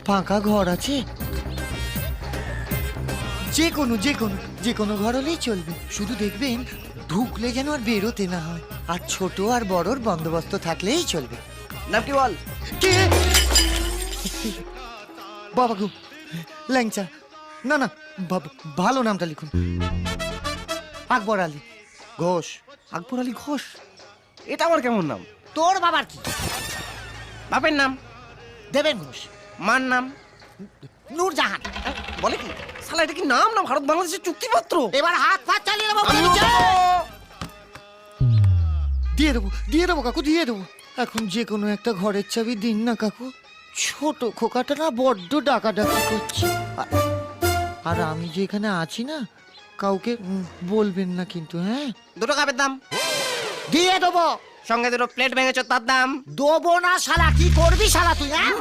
ফাঁকা ঘর আছে? যে কোনো ঘর হলেই চলবে, শুধু দেখবেন ঢুকলে যেন আর বেরোতে না হয়, আর ছোট আর বড়র বন্দোবস্ত থাকলেই চলবে। নাম কি বল? কে? বাবা গো, ল্যাংচা। না না, ভালো নামটা লিখুন। আকবর আলী ঘোষ। আকবর আলী ঘোষ? এটা আমার কেমন নাম? তোর বাবার কি? বাপের নাম? দেবেন ঘোষ। মার নাম? নূরজাহান। বলে কি শালা, এটা কি নাম না ভারত বাংলাদেশের চুক্তিপত্র? এবার হাত ফাত চালিয়ে দেবো। দিয়ে দেবো কাকু, দিয়ে দেবো। এখন যে কোনো একটা ঘরের চাবি দিন না কাকু। ছোট খোকাটা না বড্ড ডাকাডাকি করছে। আর আমি যে এখানে আছি না, কাউকে বলবেন না কিন্তু, হ্যাঁ? দুটো কাপের দাম দিয়ে দেবো। সঙ্গে দুটো প্লেট ভেঙেছ, তার দাম। দেবো না শালা, কি করবি শালা তুই, হ্যাঁ?